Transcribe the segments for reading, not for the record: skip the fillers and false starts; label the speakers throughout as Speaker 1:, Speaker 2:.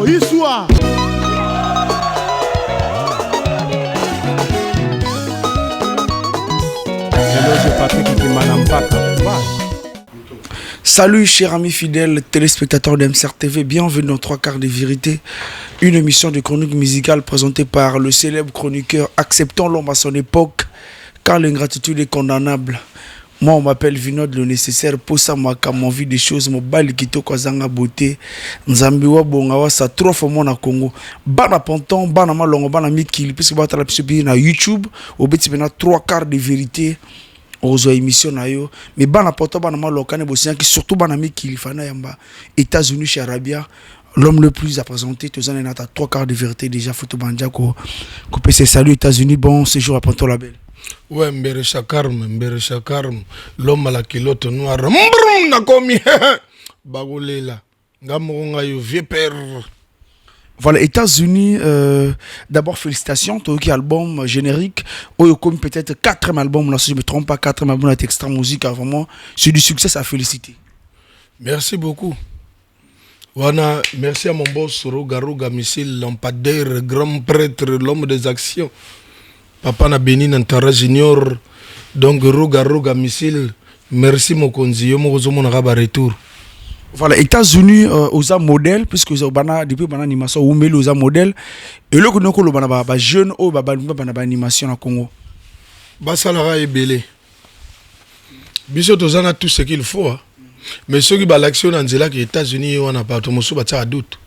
Speaker 1: Iswa.
Speaker 2: Salut chers amis fidèles téléspectateurs d'MCR TV, bienvenue dans 3 quarts de vérité, une émission de chronique musicale présentée par le célèbre chroniqueur acceptant l'homme à son époque car l'ingratitude est condamnable. Moi on m'appelle Vinod le nécessaire pour ça moi quand mon vie des choses mon bali kito kwa zanga beauté nzambi wa bonga wa sa trop fo na Congo bana ponton bana malongo bana mikili puisque bata la pisobi na YouTube au beti bena 3 quarts de vérité aux émissions na yo mais bana ponton bana malokane bosien qui surtout bana mikili fana yamba États-Unis chez Arabia l'homme le plus à présenter tous en a 3 quarts de vérité déjà photo banja ko PC salut États-Unis bon séjour à Ponto Label.
Speaker 3: Ouais, mbere chakarme, l'homme à la kilote noire, nakomi, bagolela, ngamonga yo vieux père.
Speaker 2: Voilà, États-Unis, d'abord félicitations, toi qui album générique, comme peut-être 4e album, là, si je ne me trompe pas, 4e album avec extra musique, vraiment, c'est du succès à féliciter.
Speaker 3: Merci beaucoup. Wana, merci à mon boss Roga Missile, lampadaire, grand prêtre, l'homme des actions. Papa na Béni Nantara Junior, donc Roga Missile, merci Mokonzi, yo mokozo mon retour.
Speaker 2: Voilà, États-Unis aux modèles, puisque depuis bana animation ou mêle aux modèles, et le qu'on a bana jeune ou bana animation na Congo.
Speaker 3: Basalara est belé. Biso tozana tout ce qu'il faut, hein. Mais ceux qui ba l'action dans les États-Unis on a pas tout mosu ba doute.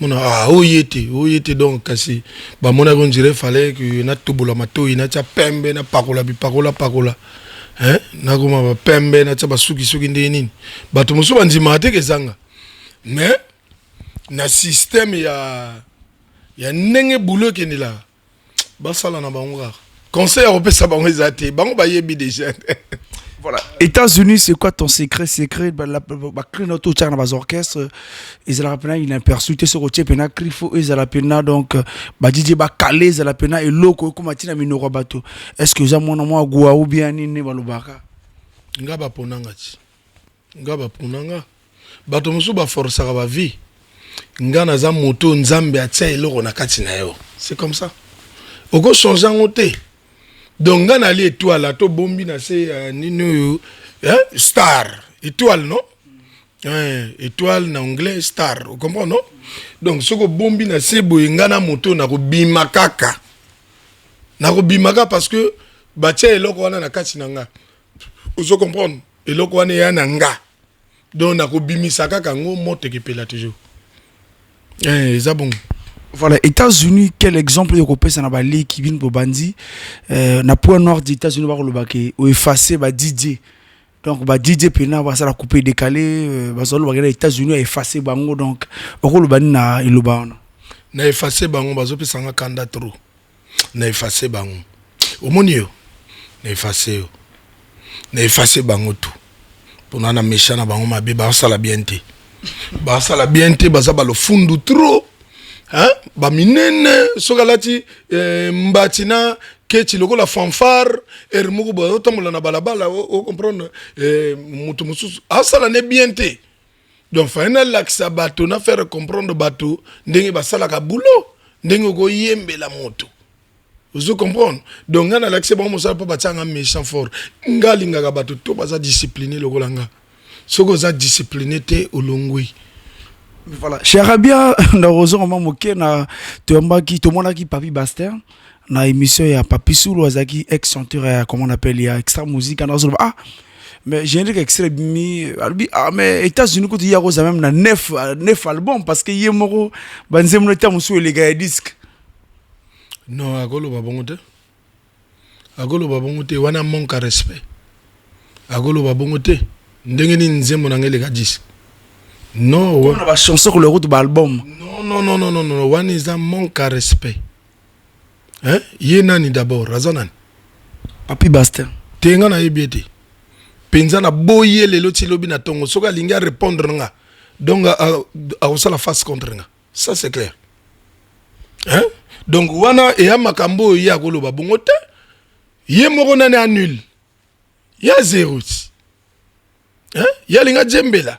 Speaker 3: Mon oyete donc kasi ba mona on dirait fallait que na tubola mato ina cha pembe na pakola hein na goma ba pembe na cha basuki ndeni ba to musu bandima te kezanga mais na système ya nenge boulot kenila ba sala na bango conseil européen ça bango ezate bango ba yebi déjà.
Speaker 2: Voilà. États-Unis, c'est quoi ton secret? La clé notre tchana bas orchestre, ils la pena il imperçuté sur le pena crifo ils la pena donc ba DJ ba calé ils la pena et loko comme atina minoro bateau. Est-ce que za mona moi goa ou bien ni balobaka?
Speaker 3: Ngaba ponanga bato musu ba force ba vie. Ngana za moto nzambe atia eloko na kati na yo. C'est comme ça. Oko changer ngote. Donc, on a l'étoile, to bombi na se nino star, étoile non? Étoile en anglais star, vous comprenez non? Donc, ce que bombi na se boyengana moto na bimakaka. Na bimaka parce que batia eloko wana na kati nanga. Vous comprenez? Eloko wana ya nanga. Donc, na bimisaka kango moto ki pela toujours. Ça bon.
Speaker 2: Voilà, États-Unis, quel exemple de copé ça n'a pas les qui viennent pour bandi na point nord des États-Unis va le baquer ou effacer ba DJ. Donc ba DJ pena va ça la couper décalé ba solo ba les États-Unis effacer bango donc oko le bani na iloba
Speaker 3: na effacer bango bazo pe sanga kanda trop. Na effacer bango. Omonio na effacer bango tout. Pour na méchant na bango mabe ba ça la bienté. Ba ça la bienté ba ça ba le fundu trop. Hein? Ba minene sogalati mbatina kechi loko la fanfare ermugo ba otamula na balabala o comprendre mutu mususu asala ne bienté donc final l'axe bato na faire comprendre bato ndenge ba sala ka boulot ndenge go yembe la moto vous comprenez donc ngana l'axe ba mo sala pa batanga méchant fort ngalinga ka bato to baza discipliné loko langa soko za discipliné te olongwi.
Speaker 2: Voilà, chez Arabia, dans Rosa, on m'a moqué na Tuambaki, tout le monde qui Papi Baster, na émission il y a Papi Soulou, Azaki ex-chanteur, comment on appelle, il y a extra musique, ah, mais j'ai un extrait mis, ah, mais États-Unis, quand il y a Rosa même, na 9 albums, parce que y a moro, banzem le temps où les gars disques.
Speaker 3: Non, agolo babongote, wana manque à respect. Agolo babongote, ndengeni nzemo na ngele ga disque. Non,
Speaker 2: on a chanson sur le route de l'album.
Speaker 3: Non, one is a manque à respect. Hein? Yenani d'abord, razonani.
Speaker 2: Papi Bastien.
Speaker 3: Tenga na ebiete. Penza na boye le loti lobi na tongo. Soka linga répondre nga. Donc, a la face contre nga. Ça, c'est clair. Hein? Donc, wana e makambo ya goloba bongote. Ye moko nane annule. Ya zéro. Hein? Ya linga djembela.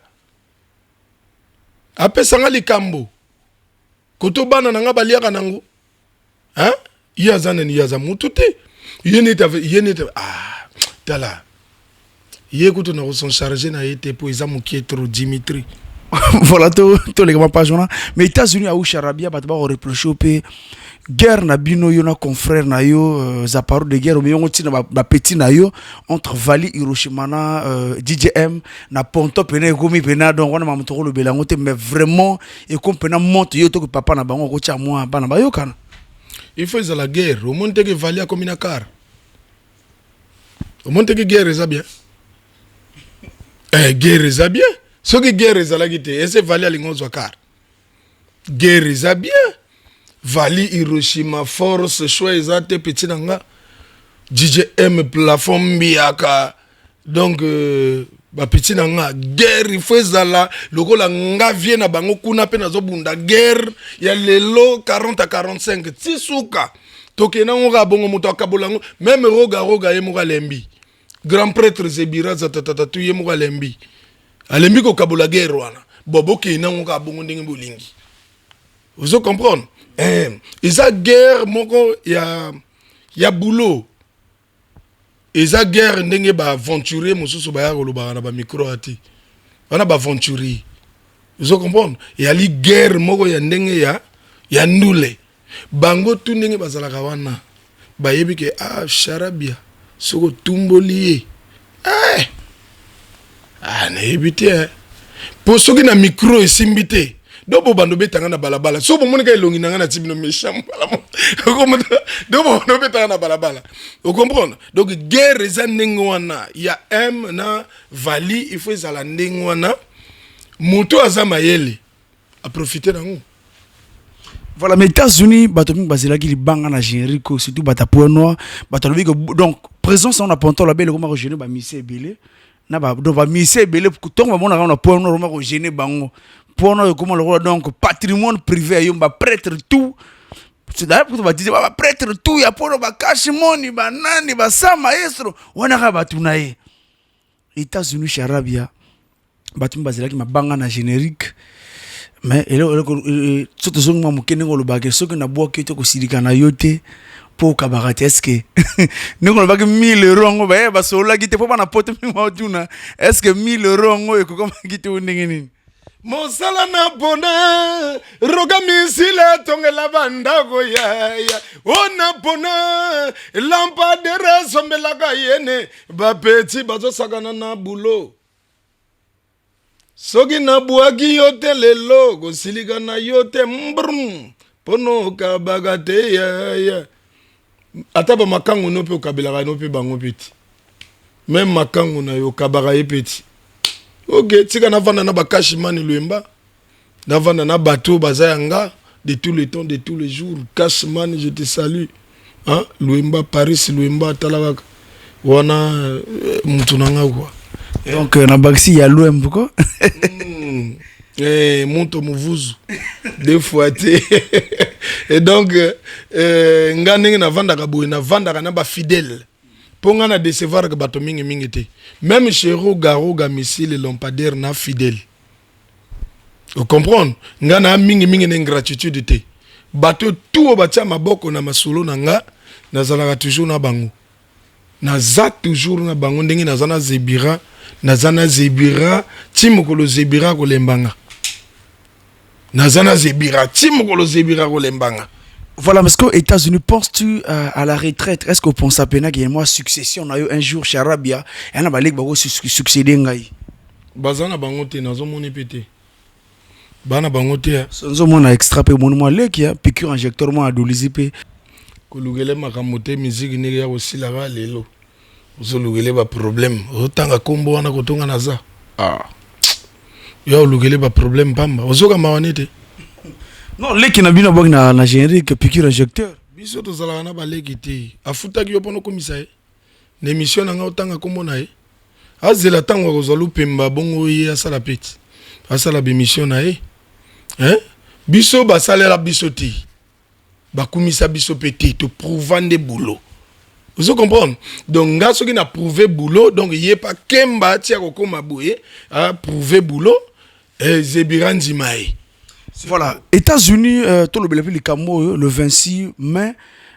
Speaker 3: Apesanga likambo koto bana nanga baliaka nango hein yazana ni yazamu tuti yenete ah tala yekuto na son chargé na été pour examen qui est trop Dimitri.
Speaker 2: Voilà tous les grands pages mais États-Unis a Charabia ba reproché au pays guerre na bino yo na confrère na yo zaparo de guerre mais on tient ba petit na yo entre Vali Hiroshima na DJM na Ponto pena gomi pena donc on a mamtoro le belango te mais vraiment et comme pena monte yo to que papa na bango ko tia moi bana ba yo kana
Speaker 3: il faut la guerre au monde que Vali a comme une car au monde que guerre est bien guerre est bien ce que guerre est la guité et c'est Vali a lingozo car guerre est bien Vali Hiroshima force choix exact petit nanga DJM plafond biaka donc ba petit nanga guerre il faut zala lokola nga vie na bango kuna pe nazo bunda guerre ya lelo 40 à 45 tisuka tokena nga bongo moto akabolango même roga ye moka lembi grand prêtre Zebira zatatata tu ye moka lembi alembi ko kabola guerre wana bobo ke na nga bongo ndenge bolingi vous comprenez eza guerre moko ya boulot eza guerre ndenge ba aventurier mosusu ba ya koloba na ba micro ati wana ba aventurier vous comprenez ya li guerre moko ya ndenge ya ndule bango tu ndenge bazalaka wana bayebi ke Charabia soko tumboli na ebite po soki na micro esimbite dobo bando betanga na balabala so bomoni ka elongi nanga na tibino méchant dobo bando betanga na balabala vous comprenez donc guerre eza ndenge wana ya M na Vali il faut ezala ndenge wana moto aza mayele a profiter nango.
Speaker 2: Voilà, mais États-Unis, Batomi Bazela qui banga na Jericho, surtout Batapoua Noir, Batomi donc présence on a ponto la belle comme rejeune ba Missé Belé, na ba donc ba Missé Belé pour tant on a Poua Noir on rejeune bango. Poua Noir comment le donc patrimoine privé yomba prêtre tout. C'est d'ailleurs pour ba dire ba prêtre tout ya Poua ba cash money ba nani ba sa maestro, wana ka batunaye. États-Unis Charabia, Batomi Bazela qui ma banga na générique. Mais surtout si on m'a le bagage, ce que na bois qui était au silicana yote pour cabaret est-ce que nous on va que 1000 euros on va bah sur là qui était pas na pote mais est-ce que 1000 euros on est comme qui était au ningini
Speaker 3: Mosala na bona roga misile tonge la banda go ya ona bona lampadere sombela ka yene ba petit bazo sagana na boulot. Soki na buaki yote lelo go silika na yote mbrum pono ka bagate ya ataba makangu no pe okabela no pe bango peti même makangu na yo kabara ye peti ok tika na vanda na bakashi mani Luemba na vanda na bateau bazayanga de tous les temps de tous les jours cash man je te salue hein Luemba Paris Luemba talaka wana mutunanga quoi.
Speaker 2: Donc na baxi ya Luemba quoi.
Speaker 3: Monto muvuzu deux fois té et donc ngane na vanda ka boy na vanda ka na ba fidèle ponga na décevoir ka bato mingi té même chez Roga missile lampadaire na fidèle vous comprenez ngana mingi na ingratitude té bato tout batia maboko na masolo na nga nazalaka toujours na bango naza toujours na bango ndenge nazana zebira nazana zebira timokolo zebira ko lembanga nazana zebira timokolo zebira ko lembanga.
Speaker 2: Voilà, parce qu'aux États-Unis, penses-tu à la retraite? Est-ce qu'on pense à peine qu'il y a une succession? On a eu un jour Charabia et on a balé qui succéder ngai.
Speaker 3: Bazana bangote nazo moni pété. Bana bangote.
Speaker 2: Sonzo mon a extrapé mon moi le qui a piqûre injecteur moi adolisipe.
Speaker 3: Kolugele makamote musique ni ya aussi là lelo. Uzolugele ba problème. Otanga kombo wana kotonga naza. Yo lugele ba problème pamba. Ozoka mawanete.
Speaker 2: Non, les qui n'a bien abord na générique piqûre injecteur.
Speaker 3: Biso to zala na ba lekiti. Afuta ki yo pono komisa e. Na émission nga otanga kombo na e. Azela tango kozolu pemba bongo ye asala peti. Asala be mission na e. Hein? Biso ba salela biso ti. Ba komisa biso peti to prouvant des boulot. Vous comprenez? Donc nga soki na prouver boulot donc yé pas kemba tia ko koma boye a prouver boulot et zebiranzi mai.
Speaker 2: Voilà, États-Unis, tout le 26 mai,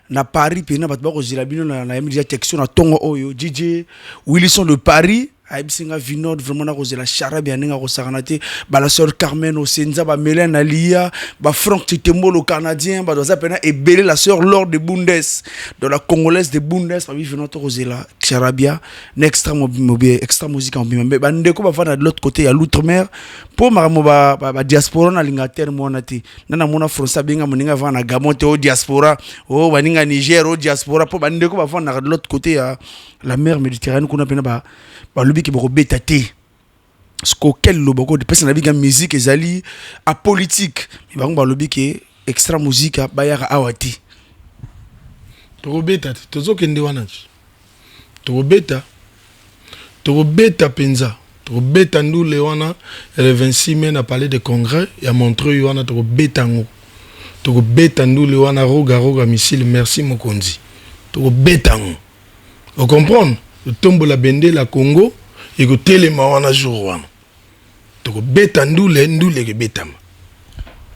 Speaker 2: na Paris, puis na batba ko zilabino na yamidi texture na tongo oyo DJ Wilson de Paris. Aibsinga Vinod vraiment na kozela charabi aninga kosakanate ba la sœur Carmen Osenza ba Mélène Alia ba Franck Titembo le Canadien ba doza pena ebele la sœur Laure de Bundes de la congolaise de Bundes ba Vinod to kozela charabia na extra mobile extra musique en bimbe ba ndeko ba vana de l'autre côté ya l'outre-mer pour maramo ba diaspora na lingater monate na mona français benga moninga vana gamonte au diaspora o baninga Niger au diaspora pour ba ndeko ba vana de l'autre côté ya la mer Méditerranée qu'on a pena ba lobi ki boko betate sko quel loboko de personne avec musique ezali a politique mais bango ba lobi ki extra musique ba ya awati
Speaker 3: to betate tozo kende wana to beta penza to beta ndule wana le 26 mai na palais de congrès ya Montreuil wana to beta ngo to beta ndule wana roga missile merci mokonzi to beta ngo vous comprenez le tombe la bende la Congo et que téléma wana jour wana to beta ndule ke betama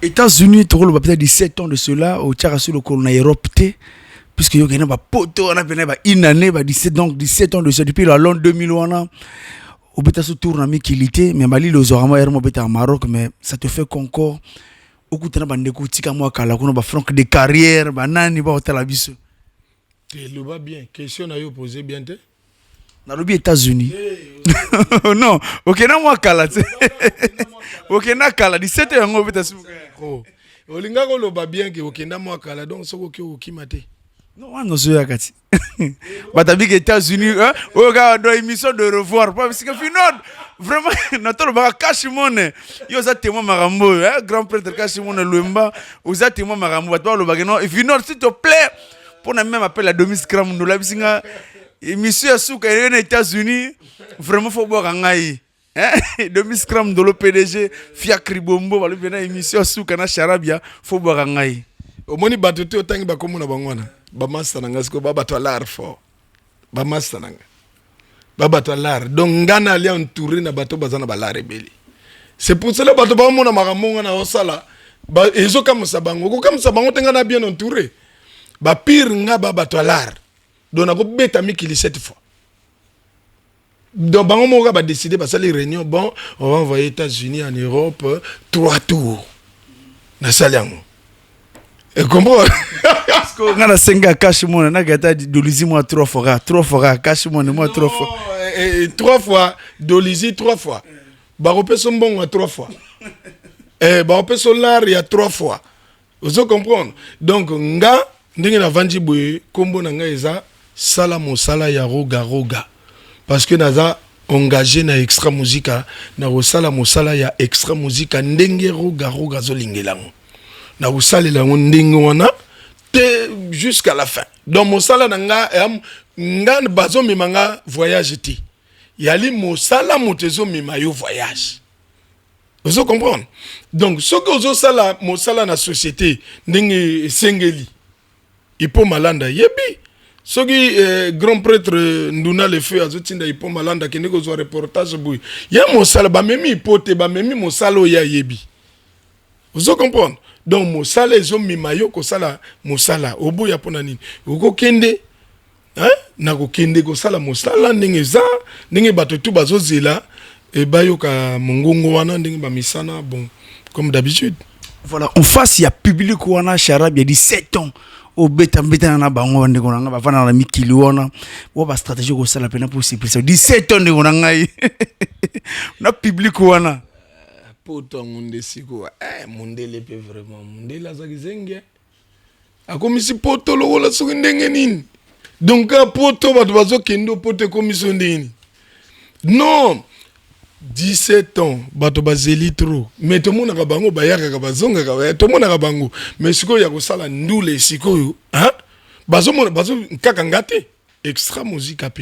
Speaker 2: États-Unis to lo peut-être 17 ans de cela au tchara sur le colon Europe té puisque yo gena ba poto on a pena ba inane ba 17 ans de cela depuis la l'an 2000 wana au beta se tourne à mikilité mais mali le zorama ermo beta au Maroc mais ça te fait qu'encore au kutana ba ndeko tika moi kala kuna ba franc de carrière ba nani ba hôtel abiso
Speaker 3: te lo ba bien question na yo poser bien te
Speaker 2: na lobi États-Unis non ok na moi kala ok na kala 17 yango beta su
Speaker 3: olinga ko lo ba bien que ok na moi kala donc soko ki okimate
Speaker 2: non on no so yakati batabi que États-Unis o ga do émission de revoir parce que Vinod vraiment notre ba Kashimone yo za témoin marambo grand prêtre Kashimone Luemba oza témoin marambo batwa lo ba non Vinod s'il te plaît pour na même appel la demi-scrum nous la bisinga émission à souka aux États-Unis vraiment faut boire ngai demi-scrum de le PDG Fiacri Bombo va le venir émission à souka na charabia faut boire ngai
Speaker 3: omoni batoto otangi bakomo na bangwana ba master nanga siko ba bato l'art fort ba master nanga ba bato l'art donc ngana ali entouré na bato bazana ba la rebelle c'est pour cela bato ba mona maramonga na osala ba ezo comme ça bango tenga na bien entouré ba pire nga ba bato l'art donc on a bêta mikili cette fois donc bango moka ba décider ba sali réunion bon on va envoyer États-Unis en Europe 3 tours na saliango et comprends
Speaker 2: ko ngana senga Kashimone na gata dolizi moi 3 fois Kashimone moi 3 fois
Speaker 3: et 3 fois dolizi 3 fois ba repé son bon 3 fois et ba repé son l'art il y a 3 fois vous comprenez donc nga ndenge na vandi boye kombo na nga eza sala mosala ya roga parce que naza engagé na extra musica na sala mosala ya extra musica ndenge roga zolingelango na usalela ndenge wana te jusqu'à la fin donc mosala na nga bazo mimanga voyage ti yali mosala motezo mimayo voyage vous comprenez donc ce que ozo sala mosala na société ndenge sengeli ipo malanda yebi soki grand prêtre nduna le feu azotinda ipo malanda kende ko zo reportage boy ya mosala ba memi ipote ba memi mosala ya yebi vous comprenez donc mosala ezo mimayo ko sala mosala oboya pona nini uko kende na ko kende ko sala mosala ndenge za ndenge bato tu bazozela e bayoka mongongo wana ndenge ba misana bon comme d'habitude
Speaker 2: voilà en face il y a public wana charab il y a 17 ans au beta na bango ndeko nanga ba fana na mikili wana wo ba stratégie ko sala pena pour supprimer 17 ans ndeko nanga na public wana
Speaker 3: poto ngunde siko mundele pe vraiment mundele azakizenge akomisi poto lokola soki ndenge nini donc poto bato bazokendo poto komiso ndeni non 17 ans bato bazeli trop mais to mona ka bango bayaka ka bazonga ka to mona ka bango mais siko ya ko sala ndule siko bazo mona bazo kaka ngate extra musique AP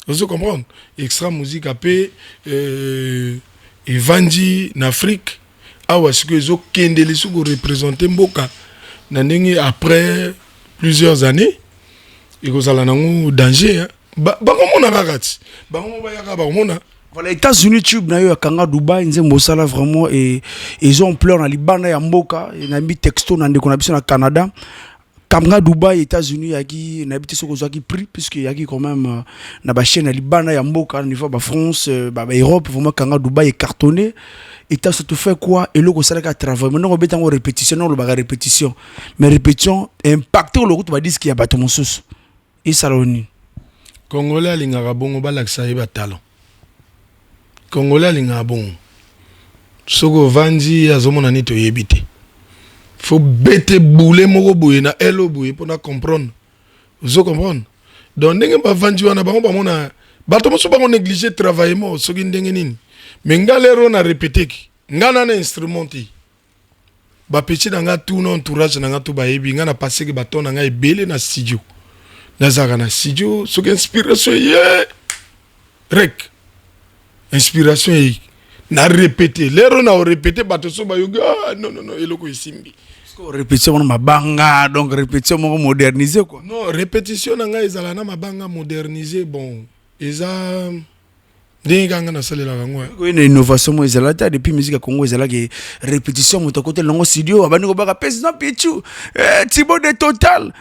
Speaker 3: vous comprenez extra musique AP evandi en Afrique awa siko ezo kendeli siko représenter mboka na ndenge après plusieurs années et ko sala nango danger bango mona kakati bango bayaka bango mona
Speaker 2: Voilà, États-Unis, tube na yo kanga Dubaï, nze mosala vraiment et ils ont plein na libana ya mboka, na mi texto na ndeko na biso na Canada. Kanga Dubaï, États-Unis, yaki na habité soko zaki prix puisque yaki quand même na ba chaîne na libana ya mboka niveau ba France, ba Europe, vraiment kanga Dubaï est cartonné. Et ça te fait quoi? Et là, on s'est travail. Maintenant, on va en répétition, on va répétition. Mais répétition, impacter le route, on va dire qu'il y a bâton mon sous. Et ça l'a uni.
Speaker 3: Congolais, l'ingara bon, on va l'accès à talent. Congolais, l'ingara bon. Soko vandi, à zomon anito yébité. Faut bêter bouler, moro boué, na elo boué, pour na comprendre. Vous comprenez? Donc, n'engé pas vandi, on a pas mon bâton mon sous pas négliger travailler, moi, ce qui n'engé mais nga lero na répété ki nga na instrumenti ba petit nga tout non entourage nga tout ba yebi nga na passé que baton nga ebele na studio na zaka na studio so que inspiration ye rek inspiration ye na répété lero na répété bato so ba yoga non eloko isimbi
Speaker 2: répétition on mabanga donc répétition on moderniser quoi
Speaker 3: non répétition nga ezala na mabanga moderniser bon eza
Speaker 2: une innovation moi ezalata depuis musique à Congo ezala que répétition mon côté longo studio abani ko baka président Pichu Thibaut de Total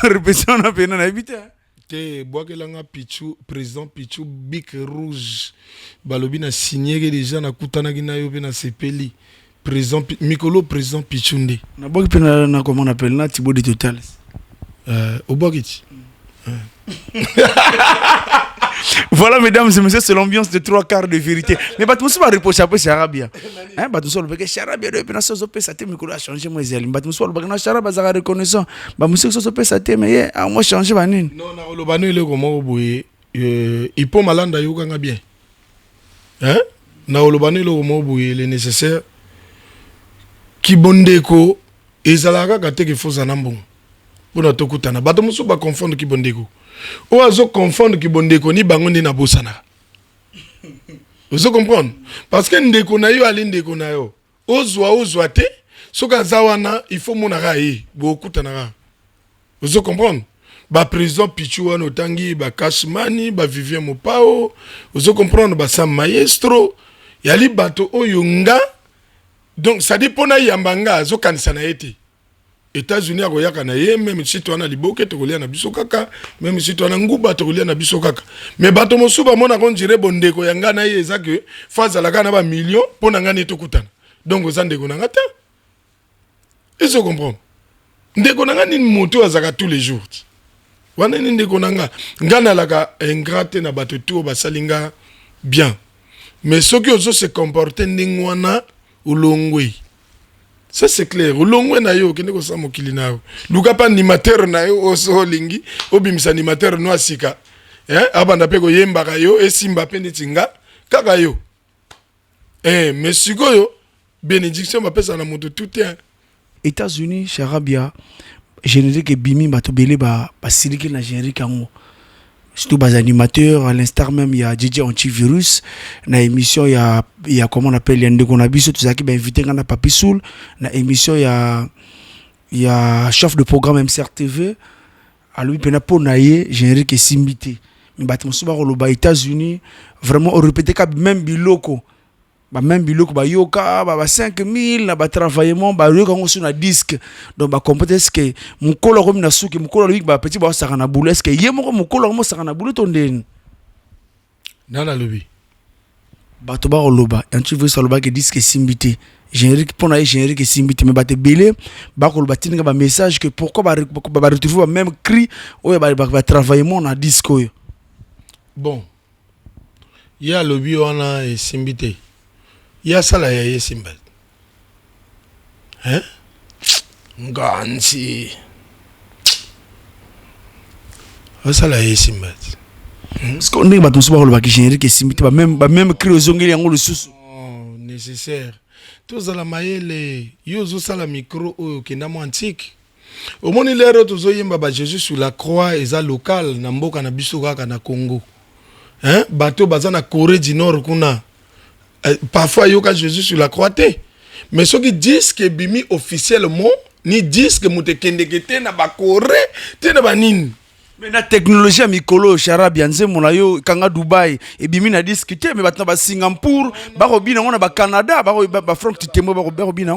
Speaker 2: répétition na pena na habité
Speaker 3: te boakelanga Pichu président Pichu bic rouge balobi na signé que déjà na kutana gina yo pe na sepeli président Mikolo président Pichu ndé
Speaker 2: na boki pena na comment on appelle na Thibaut de Total
Speaker 3: au bokiti
Speaker 2: Voilà, mesdames et messieurs, c'est l'ambiance de 3/4 de vérité. Mais Batmoussou va reprocher après Charabia. Hein, Batmoussou le bec Charabia de peine sur ça te micro a changé moi Zélim. Batmoussou le bec na Charabia ça reconnaissant. Batmoussou sur ça te mais à moi changer banine.
Speaker 3: Non, na le banu il est comment boye il peut malanda yo kanga bien. Hein? Na le banu il est comment boye le nécessaire ki bondeko ezalaka kate ke faut zanambon. Bona tokutana. Batmoussou ba confondre ki bondeko. Ou azo confondre ki bondeko ni bango ni na bosana. Vous comprenez? Parce que ndeko na yo ali ndeko na yo. Ozwa te, soka zawana il faut monaka yi, bo kutana. Vous comprenez? Ba président Pichu wana otangi ba Cashmani, ba Vivien Mopao, vous comprenez ba Sam Maestro, yali bato oyo nga. Donc ça dépend na yambanga zo kanisa na ete. États-Unis a koyaka na ye même si toi na liboke to kolia na biso kaka même si toi na nguba to kolia na biso kaka mais bato mosuba mona kon dire bondeko yanga na ye eza que faza la kana ba million pona ngani to kutana donc ozande ko ngata et se comprendre ndeko nanga ni moto azaka tous les jours wana ni ndeko nanga ngana laka ingrate na bato to basalinga bien mais ceux qui osent se comporter ndingwana ulongwe. Ça c'est clair. Ulongwe na yo kende ko sa mokili na yo. Luka pa animateur na yo oso lingi, obimisa animateur no asika. Abanda pe ko yemba ka yo esimba pe nitinga kaka yo. Mais sikoyo bénédiction ba pesa na moto tout est.
Speaker 2: États-Unis, Charabia, générique bimi bato belé ba siliki na générique ango. Surtout bas animateurs, à l'instar même il y a DJ Antivirus, na émission il y a comment on appelle Yande Konabiso, tout ça qui va inviter Gana Papi Soul, na émission il y a chef de programme MCRTV, à lui pena pour naie générique et simbité. Mais bâtiment souvent aux États-Unis, vraiment on répétait même biloko. Même biloko ba yoka ba 5000 na ba travaillement ba yoka ngo sur na disque donc ba comprendre ce que mukolo comme na suki mukolo lui ba petit ba saka na boule est-ce que yé moko mukolo mo saka na boule tondeni
Speaker 3: nana lobi
Speaker 2: ba to ba loba en tu veux ça loba que disque simbité générique pour na générique simbité mais ba te belé ba ko loba tinga ba message que pourquoi ba retrouver même cri ou ba travaillement na disque yo
Speaker 3: bon il y a lobi on a simbité. Il y a ça là, il y a Simba. Hein? Ngansi. Ça là, il y a Simba.
Speaker 2: Est-ce qu'on est battu sur le bac générique et Simba, même créozongeli en le sous.
Speaker 3: Nécessaire. Tout ça la maille, yozo ça la micro qui n'a moins antique. Au moins il est retourné yemba ba Jésus sur la croix et ça local na mboka na biso kaka na Congo. Hein? Bateau baza na Corée du Nord kuna. Parfois, il y a Jésus sur la croix. Mais ceux qui disent que Bimi officiellement, ni disent que Moutekendekete n'a pas coré, t'es n'a pas nin.
Speaker 2: Mais la technologie à Mikolo, Charab, Yanze, Monayo, Kanga Dubaï, et Bimina discuté, mais maintenant, Singapour, Barobina, on a Canada, Franck Titemo, Barobina.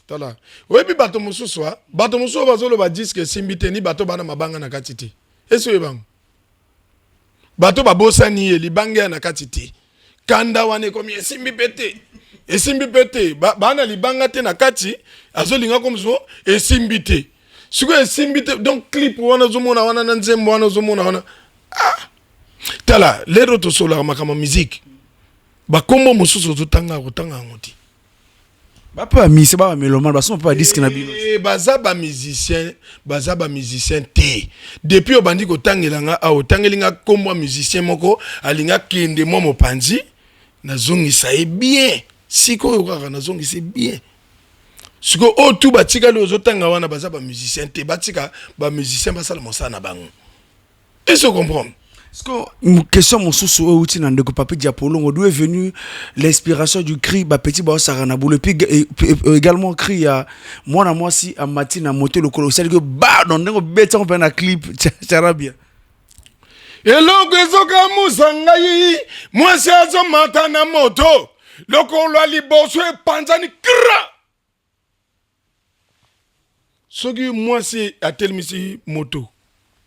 Speaker 3: Tala. Oui, puis bato musu soit. Bato musu bazolo ba disque simbite ni bato bana mabanga na katiti. Eso yebang. Bato ba bossa ni libanga na katiti. Kanda wane komi simbi pete. E simbi pete. Bana libanga te na kati. Azolinga comme so e simbite. Siko e simbite donc clip wana zomona wana na nzembo wana zomona wana. Ah. Tala, lero to sola makama musique. Ba kombo mususu to tanga ngoti.
Speaker 2: Pas c'est pas mélomane, parce qu'on peut pas dire que Nabino.
Speaker 3: Bazaba musicien té. Depuis au bandi ko tangelanga au tangelinga comme musicien moko alinga kende mo mopanzi na zongi ça est bien. Siko yo na zongi c'est bien. Siko o tout batika lo zotanga wana bazaba musicien té batika ba musicien basala mosana bango. Est-ce que vous comprenez?
Speaker 2: Est-ce que une question mon sous outil dans de papier diapolo d'où est venu l'inspiration du cri ba petit ba sarana boule puis également cri à moi si à matin à moto le colossal que ba dans un béton ben un clip charabia
Speaker 3: eloko ezoka musanga yi moi c'est azo matana moto lokolo liboso e panzani kra soki moi c'est à tel misi moto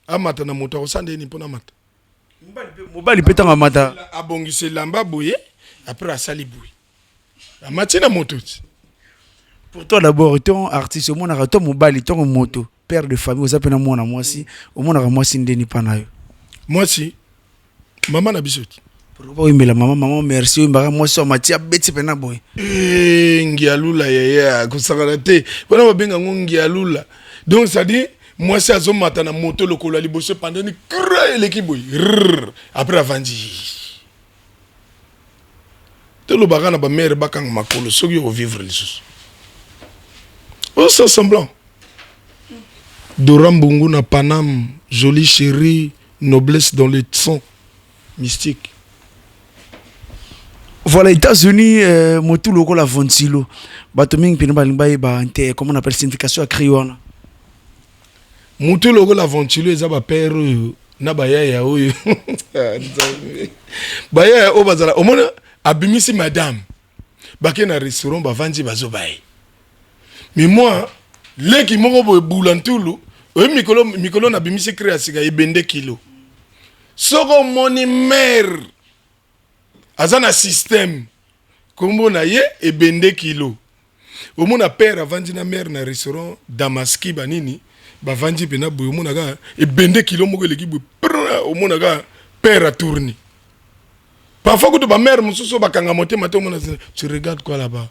Speaker 3: a matana moto o sande ni pona mata
Speaker 2: mobali petanga mata
Speaker 3: abongisi lamba boye après asali boye amati na moto.
Speaker 2: Pour toi d'abord ton artiste au monde a ton mobali ton moto père de famille aux appels moi moi si au monde a moi si ndeni panayo
Speaker 3: moi si maman na bisoti
Speaker 2: pourquoi oui mais la maman merci mbara moi si mati abeti pena boy
Speaker 3: ngialula yaya kusakana te bona babenga ngialula donc ça dit moi c'est azo matana moto lokolo liboso pendant ni kra l'équipe après avandi te lo bagana ba mère bakang makolo soki au vivre les choses oh ça semblant Dorambungu na Panam jolie chérie noblesse dans le sang mystique.
Speaker 2: Voilà, États-Unis, moto loko la ventilo. Batoming pinaba limbaye ba ante comment on appelle signification à criona.
Speaker 3: Moto loko la ventilo ezaba père na bayaya oyo. Bayaya o bazala omona abimisi madame. Bake na restaurant ba vandi bazo baye. Mais moi leki moko bo bulantulu o mikolo na bimisi créa siga ebende kilo. Soko moni mère azana système kombo na ye ebende kilo omona père avandi na mère na restaurant Damaski banini bavandi pena boy omona ga ebende kilo moko leki boy omona ga père a tourné parfois que ba mère mususu bakanga motema te omona tu regardes quoi là-bas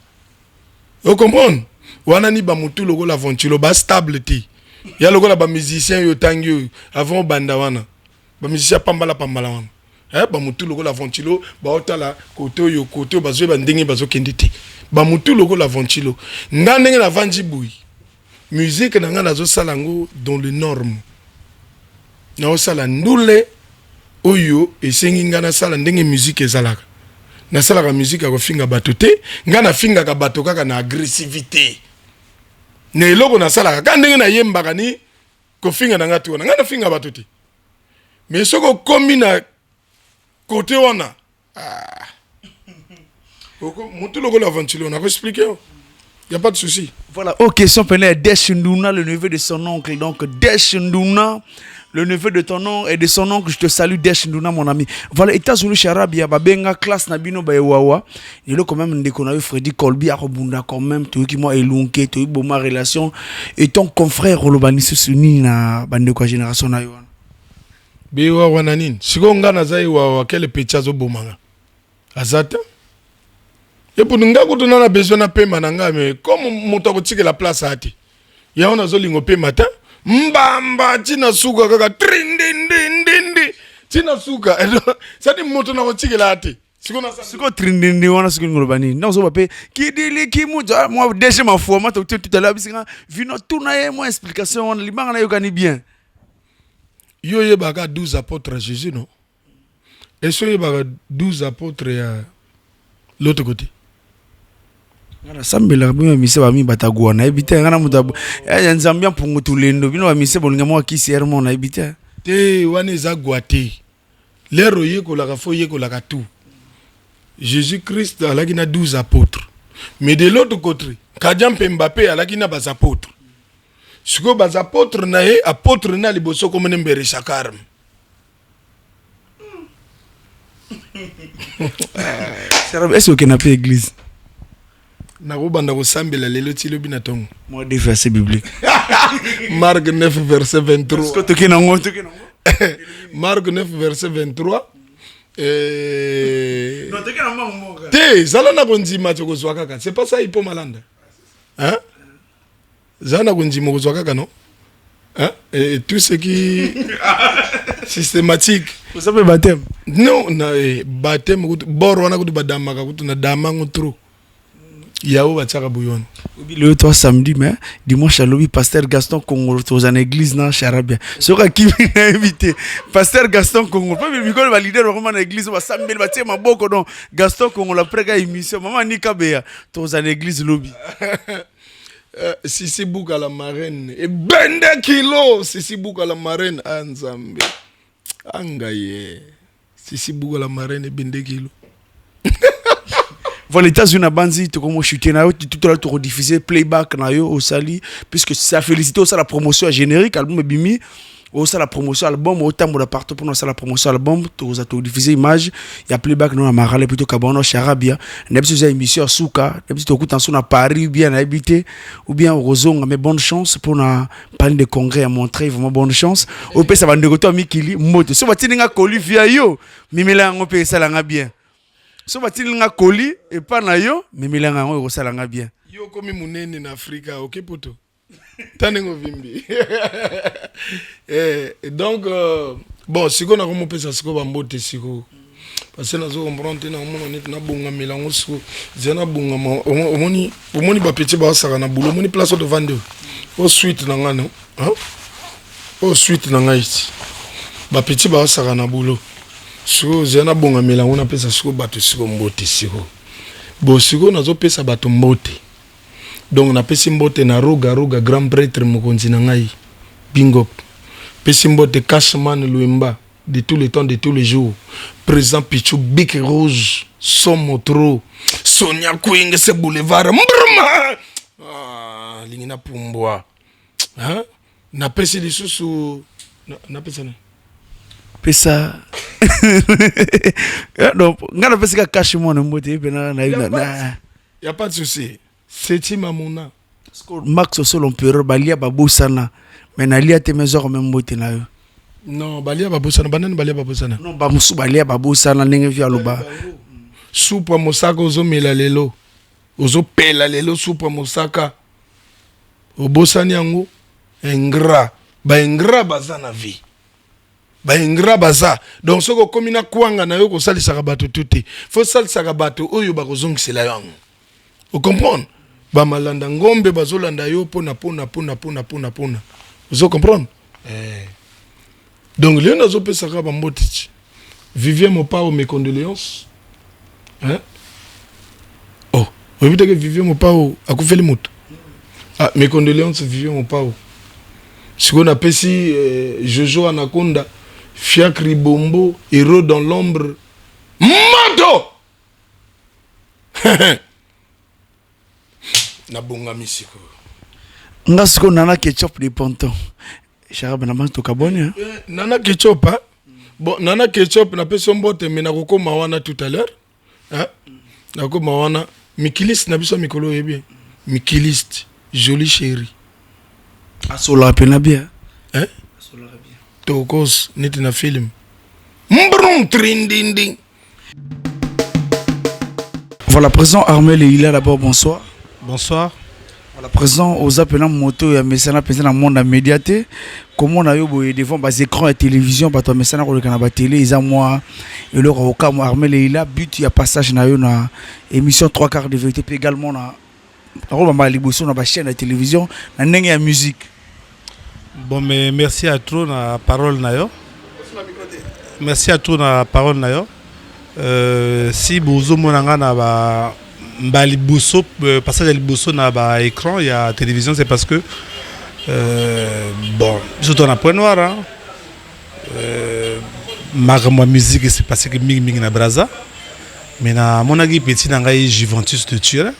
Speaker 3: vous comprenez wana ni ba mutu loko la ventilo ba stable te ya loko la ba musicien yo tangi avant banda wana ba musicien pambala wana ba mutu loko la ventilo ba otala koto yo koto bazo ba ndenge bazo kendite ba mutu loko la ventilo nga ndenge na vanji boui musique na nga nazo salango dans les normes na osala ndule oyo esengi nga na sala ndenge musique ezalaka na sala ka musique ko finga bato te nga na finga ka bato kaka na agressivité ne eloko na sala ka ndenge na yembaka ni ko finga na nga tu nga na finga bato te mais soko komi na côté wana monte le rôle aventureux on a expliqué il y a pas de souci.
Speaker 2: Voilà, ok, question prenait Desh Nduna, le neveu de son oncle. Donc Desh Nduna, le neveu de ton oncle et de son oncle, je te salue Desh Nduna mon ami. Voilà, États-Unis Charabia babenga classe nabino baewawa. Il a quand même ndekona Freddy Colby a rebunda quand même tu qui moi elunke tu boma relation et ton confrère Rolobani Susuni na bande quoi génération na yo.
Speaker 3: Biwa wananini sikonga na zai wa quel pechazo bomanga azata et pour nga ko tona na besoin na pema nanga mais comme moto ko tike la place ati ya ona zo lingo pema ta mbamba tina suka kaka trindindindindi tina suka ça dit moto na ko tike la ati
Speaker 2: siko trindindi wana siko ngolobani na zo bape kidili kimuja moi déjà ma foi moi tout à l'heure bisinga vino tuna ye moi explication on libanga na yo kani bien.
Speaker 3: Yo yebaka 12 apôtres à Jésus, non? Et ce yebaka 12 apôtres à l'autre côté.
Speaker 2: Sambela bima mise ba mi batagwa na ebite ngana mutabu ya nzambia pungu tulendo bino ba mise bolinga mo kisi hermo na ebite
Speaker 3: te wana eza gwate lero oyekolaka fo oyekolaka tout. Jésus-Christ alaki na 12 apôtres. Mais de l'autre côté, Kadian Mbappé alaki na bas apôtres. Siko bas apôtres na ye apôtre na liboso comme nembere chakarme.
Speaker 2: Est-ce que n'a pas église?
Speaker 3: Nakobanda kosambela lelo ti lobi na tongo.
Speaker 2: Moi des versets bibliques.
Speaker 3: Marc 9 verset 23.
Speaker 2: Est-ce que tu kenango?
Speaker 3: Marc 9 verset 23.
Speaker 2: Non, tu kenango.
Speaker 3: Te zala na konzima to kozwa kaka. C'est pas ça ipo malanda. Hein? Zala na konzima kozwa kaka non? Hein? Et tout ce qui systématique.
Speaker 2: Vous savez baptême?
Speaker 3: Non, na baptême bor wana kutu badamaka kutu na damango trop. Yao bataka bouillon.
Speaker 2: Le toi samedi mais dimanche à l'objet pasteur Gaston Congo aux en église na charabia. Sera qui m'a invité pasteur Gaston Congo. Pas mais Micole va leader vraiment na église va samedi va tirer ma boko donc Gaston Congo la préga émission maman Nikabea aux en église lobby.
Speaker 3: Sisi Bouka la marraine et bende kilo Sisi Bouka la marraine Anzambe Angaye Sisi Bouka la marraine et bende kilo.
Speaker 2: Voilà, les États-Unis, Banzi, tu commences à chuter, tout à l'heure, tu rediffuser playback au Sali, puisque ça a félicité aussi la promotion générique, album Bimi, aussi la promotion album, autant de partout pour nous, la promotion album, tu as diffusé image, il y a playback dans la Marale, plutôt qu'à Charabia, il y a une émission à Souka, il y a une émission à Paris, ou bien à Habité, ou bien au Rosong, mais bonne chance pour nous parler de congrès à montrer, vraiment bonne chance. Au pays, ça va négocier à Mikili, Moto. Si vous avez colis via yo, mais là, on peut ça là bien. So batili nga koli et pas na yo mais milanga ngo ko sala nga bien
Speaker 3: yo komi munene na Afrika OK poto tanengo vimbi et donc bon siko na komo pesa siko bambote siko parce que nazo comprendre na mona net na bonga milango siko zena bonga omoni ba petit ba saka na boulot omoni place de vendre au suite na ngano hein au suite na ngaiti ba petit ba saka na boulot. Siko zena bonga milango na pesa siko bato siko mbote siko bo siko nazo pesa bato mbote donc na pesi mbote na roga grand prêtre mokonzi na ngai bingo pesi mbote Cashman Luemba de tous les temps de tous les jours présent Pichou Big Rouge Somotro Sonia Kwenge se boulevard mbruma lingina pumbwa hein na pesi lisusu na pesa na
Speaker 2: pesa donc ngana pesa ka cash mon mbote pena na
Speaker 3: y a pas de souci c'est mamuna
Speaker 2: max solo empereur balia babosana mais na lia te mesor même mbote na yo
Speaker 3: non balia babosana banane balia babosana
Speaker 2: non ba musu balia babosana ndenge via loba
Speaker 3: soupe mosaka ozo mela lelo ozo pela lelo soupe mosaka obosani yango ingra ba ingra bazana vie ba ingra baza donc soko komina kwanga na yo ko salisa bato tuti faut salisa bato oyo ba kozongisela yango vous comprendre ba malanda ngombe bazolanda yo pona vous comprendre donc le nazo pesa ka ba mbotiti Vivien Mopao mes condoléances hein oh vous évitez que Vivien Mopao akufeli moto ah mes condoléances Vivien Mopao siko na pesi Jojo Anaconda Fiacre Bombo, héros dans l'ombre. Moto! Na bonga misiko.
Speaker 2: Nga siko nana ketchup de ponton. Charabe na manto kaboni.
Speaker 3: Nana ketchup hein? Bon, nana ketchup na peso mbote mais na kokoma wana tout à l'heure. Hein? Na kokoma wana Mikiliste na biso mikolo yebi. Mikiliste, jolie chérie.
Speaker 2: Asola pena bien.
Speaker 3: Hein? Tokos niti na film mbrum trindinding.
Speaker 2: Voilà présent Armel et Ila d'abord bonsoir.
Speaker 1: Bonsoir.
Speaker 2: Voilà présent aux appelants moto et messana pensé dans monde médiaté comment on a eu devant bas écran et télévision bah toi messana ko kana ba télé ils a moi et le roka moi Armel et Ila but il y a passage na yo na émission 3 quarts de vérité puis également na ba liboso na ba chaîne de télévision na ndenge ya musique.
Speaker 1: Bon, mais merci à toi na parole nayo. Merci à toi na parole nayo. Si bozo monanga na ba liboso passage à liboso na ba écran il y a télévision c'est parce que bon, surtout na point noir hein. ma musique c'est passé que mingi na Braza. Mais na mon agi petit na ngai Juventus de Turin.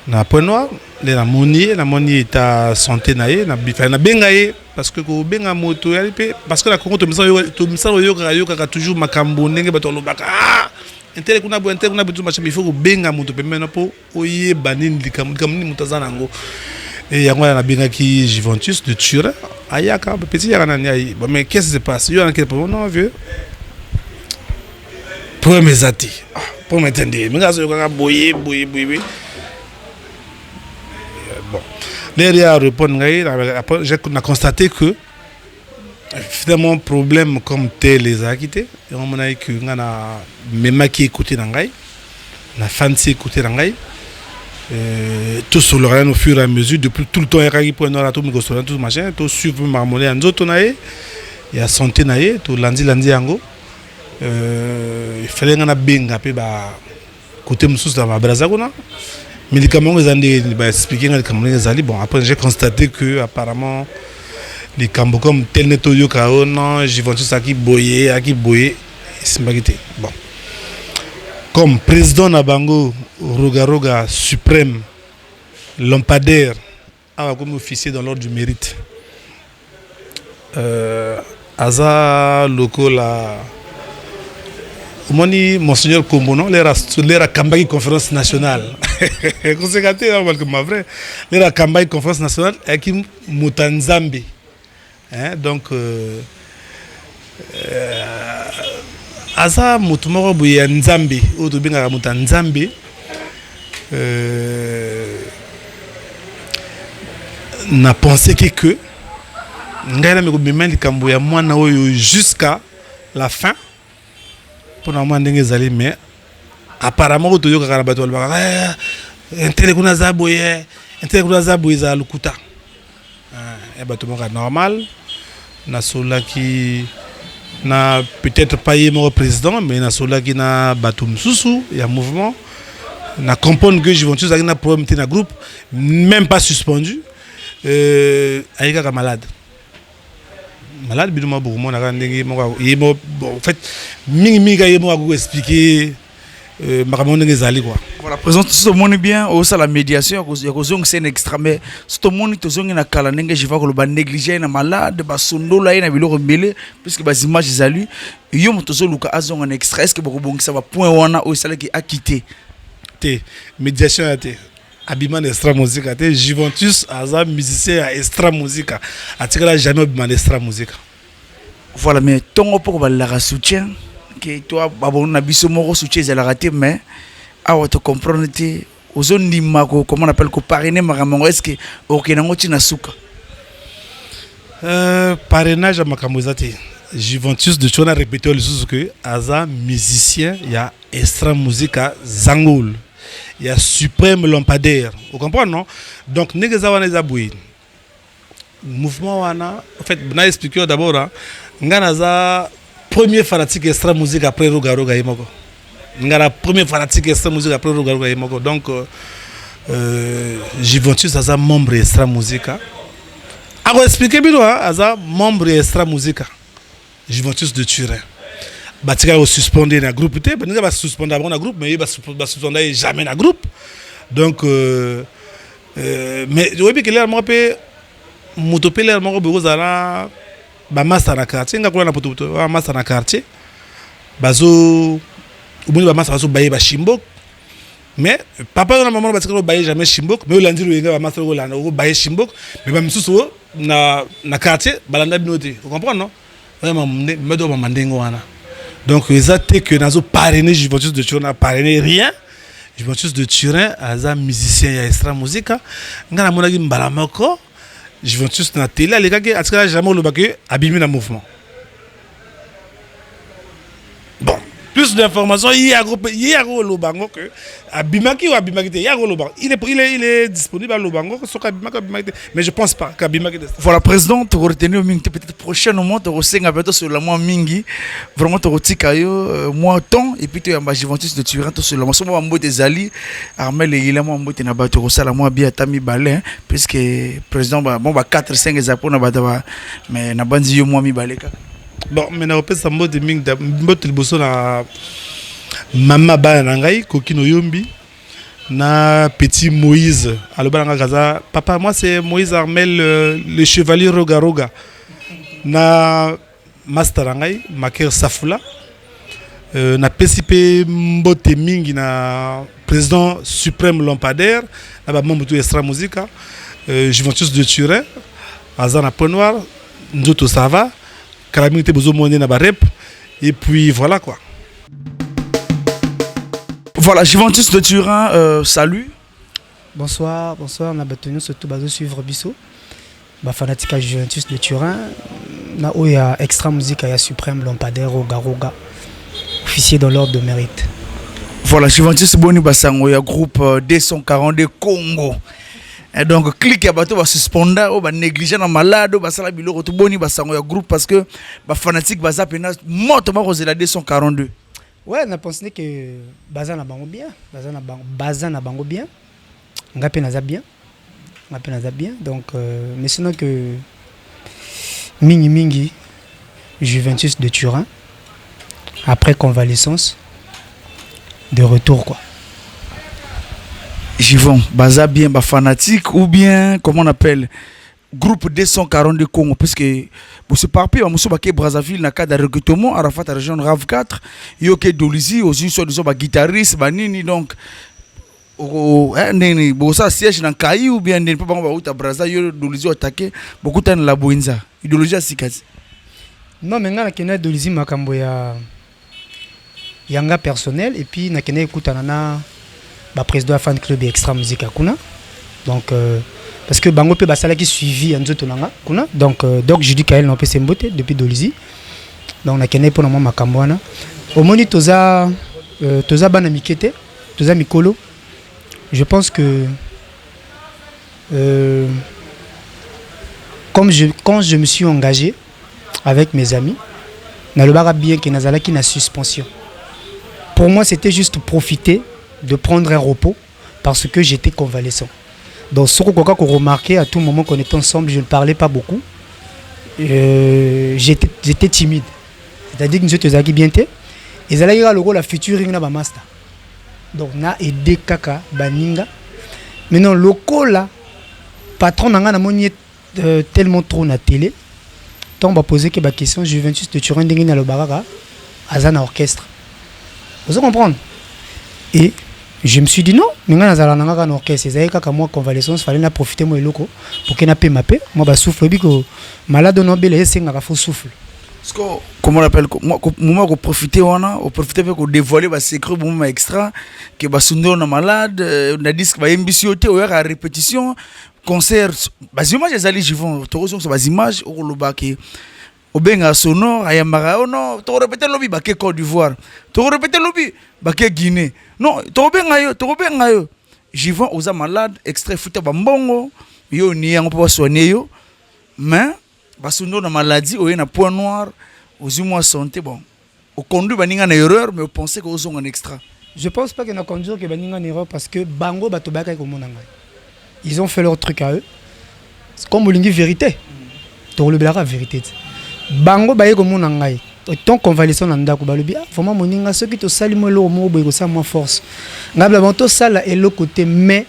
Speaker 1: Na point noir, la moni est santé na ye, na benga ye parce que ko benga moto ya parce que la Congo to misa yo ka toujours makambo ndenge bato lobaka. Intérêt kuna bitu machin il faut ko benga moto pe maintenant po oye banini likamni mutazana ngo. Et yango na benga ki Juventus de Turin. Ayaka petit ya na ni bon mais qu'est-ce qui se passe? Yo na quel problème non vieux. Pour mes atis. Pour m'entendre. Mais quand yo ka boyer. Bon. Derrière répondre j'ai constaté que finalement problème comme tel les a quitté et on a que ngana même qui écouter nangai na fancy écouter nangai tout sur le rien au fur et à mesure depuis tout le temps il pour no tout micro tout machin tout suivre marmoler en autres naé il y a santé naé tout lundi yango il fallait ngana benga pe ba côté musus dans ma braza kuna médicaments expliqué bon après j'ai constaté que apparemment les cambos comme tel netoyo kao non Juventus aki boyé c'est bon comme président Nabango Roga suprême lampadaire comme officier dans l'ordre du mérite Aza loko la Moni Monseigneur Kombono, l'era campagne conférence nationale. Conséquenté, ma vrai. L'era campagne conférence nationale avec Mutanzambi. Donc, Asa Mutumoro Bouya Nzambi, ou de Benga Mutanzambi, n'a pensé que Ngaïla me goubimène le Kambouya Mwana jusqu'à la fin. Pour moi ndenge mais apparemment au toyo kaka bato ba intérêt kuna zaboye za lukuta bato mo normal na sola qui na peut-être pas mon président mais na sola qui na bato msusu ya mouvement na comprendre que Juventus a un problème na groupe même pas suspendu aïka malade biduma beaucoup na ndenge en fait mingi expliquer quoi.
Speaker 2: Voilà, présente tout le monde bien au la médiation il y a c'est un extra mais tout le monde tozongi na kala ndenge je vois que le négliger na malade ba sondola na biloko mbele puisque bas images zalu yo motozo luka azonga un extra est-ce que beaucoup bongisa ba point wana au sala qui a quitté
Speaker 1: té médiation a té Abiman extra musique a Juventus aza musicien extra musique a tikala jamais Abiman extra musique.
Speaker 2: Voilà mais tongo pour la soutien que toi babon na biso moko soutien za la raté mais a te comprendre te ozoni mako comment on appelle ko parrainer maramongo est-ce que okenango tina suka
Speaker 1: parrainage makambo zati Juventus de Chona répété le sous que aza musicien ya extra musique Zangol. Il y a suprême lampadaire. Vous comprenez, non? Donc, nous avons un mouvement. En fait, on a expliqué d'abord. Nous avons premier fanatique extra musique après Roga. Nous avons premier fanatique extra musique après Roga. Donc, Juventus a un membre extra musique. On va expliquer bien, un membre extra musique. Juventus de Turin. Batika va suspendre dans groupe té ben va suspendre dans groupe mais il va suspendre jamais dans groupe donc mais oui que l'air moi pe motopé l'air moi be ozala ba master na quartier ngakula na poto ba master na quartier bazo ubuni ba master bazo baye ba shimbok mais papa na maman batika baye jamais shimbok mais olandi lo ba master olanda o baye shimbok mais ba msusu na quartier balanda binoté vous comprenez non vraiment me do mama ndengo wana. Donc, ils ont été que nous parrainé Juventus de Turin, n'a parrainé rien. Juventus de Turin, ils ont musicien, il y a extra musique. Nous avons dit Mbalamoko, Juventus na télé, les gars qui ont jamais le bac, abîmé le mouvement. Bon, plus d'informations, il y a le bango que Abimaki ou Abimaki, il y a le bango. Il est disponible à le bango, mais je pense pas qu'Abimaki.
Speaker 2: Voilà, président, tu vas retenir peut-être prochainement, tu vas retenir sur la mois mingi, vraiment tu vas retenir moins temps, et puis tu as Juventus de Turin, tu sur la mois, sur moi, moi des alliés, Armel et il a moi, tu n'as pas tu la mois bien Tami Balin, puisque président, bon, 4-5 Japon, mais n'a pas dit moi mi balé.
Speaker 1: bon mais na opesa mbote mingi mbote liboso na mama bana na ngai Kokino Yombi na petit Moïse alobanga kaza papa moi c'est Moïse Armel le chevalier Roga Roga na master na ngai Maker Safula na PCP mbote mingi na président suprême Lampadaire na ba membre tout extra musica Juventus de Turin Azana Point Noir Ndoto Sava Calamité Bozo Moné na ba rep et puis voilà quoi.
Speaker 2: Voilà, Juventus de Turin, salut.
Speaker 4: Bonsoir, on a tenu surtout bazo suivre Bisso. Ba fanatique à Juventus de Turin. Na où il y a extra musique, il y a Suprême Lampadaire Roga Roga. Officier dans l'ordre de mérite.
Speaker 2: Voilà, Juventus Boni Basango, il y a groupe 242 Congo. Et donc, clique à bateau, va suspendre, va négliger dans malade, va sala bilo, tout Boni Basango, il y a groupe parce que ba fanatique baza pena moto ma rosé la 242.
Speaker 4: Ouais, on a pensé que Bazan a bango bien, Bazan a bango bien, Ngapé n'a bien, donc mais sinon que Mingi Juventus de Turin après convalescence de retour quoi.
Speaker 2: Jivon, Baza bien, ba fanatique ou bien comment on appelle groupe 242 Congo parce que pour ce papier on muso baké Brazzaville na cadre de recrutement Arafat région RAV 4 yoké Dolizi aux une sorte de ba guitariste banini donc neni bo ça siège dans Kayi ou bien neni pas ba uta Brazza yo Dolizi attaqué beaucoup tan la Boinza idéologie sikati.
Speaker 4: Non mais ngana kena Dolizi makambo ya yanga personnel et puis na kena écoutana na ba président fan club extra musique kuna donc parce que bango pe basala qui suivi nzoto nanga kuna donc je dis Kael non pe sembote depuis Dolizi donc na kena pour moi makambo wana omoni toza bana mikete toza mikolo je pense que quand je me suis engagé avec mes amis na le bara bien que nazala qui na suspension pour moi c'était juste profiter de prendre un repos parce que j'étais convalescent. Donc, ce qu'on remarquait à tout moment qu'on était ensemble, je ne parlais pas beaucoup. J'étais timide. C'est-à-dire que nous étions bien. Et ça a eu le rôle la future ring master. Donc, na aidé kaka baninga. Maintenant, le col là, patron n'a monié tellement trop na télé. Tant on va poser que la question Juventus de Turin dans le baraka, Azana orchestre. Vous comprenez? Et je me suis dit non, mais quand on a un orchestre, c'est quand moi convalescence, fallait na profiter moi loko pour que na paix ma paix, moi ba souffle biko malade non belé c'est nga faut souffle.
Speaker 2: Comment on appelle moi ko profiter on profiter pour dévoiler ba secret bon extra que ba sundo na malade na disque ba ambitioté ou à répétition concert ba images les ali jivon to so ba images au loba que Obenga sonore ayamara oh non to répéter lobby ba ke Côte d'Ivoire to répéter lobby ba ke Guinée non to benga yo Jivon oza malade extrait futa ba mbongo yo ni yango pa soigner yo mais ba sundo na maladie o na point noir aux mois santé bon au conduit baninga na erreur mais on pensait que aux un extra.
Speaker 4: Je pense pas que na conduire que baninga na erreur parce que bango bato baka ko monanga ils ont fait leur truc à eux c'est comme olingi vérité to le blara vérité bango baye ko monanga tant convalescent na ndako balobi vraiment moninga ceux qui to sali mo lo mo boy ko sa mo force ngabla banto sala et le côté mais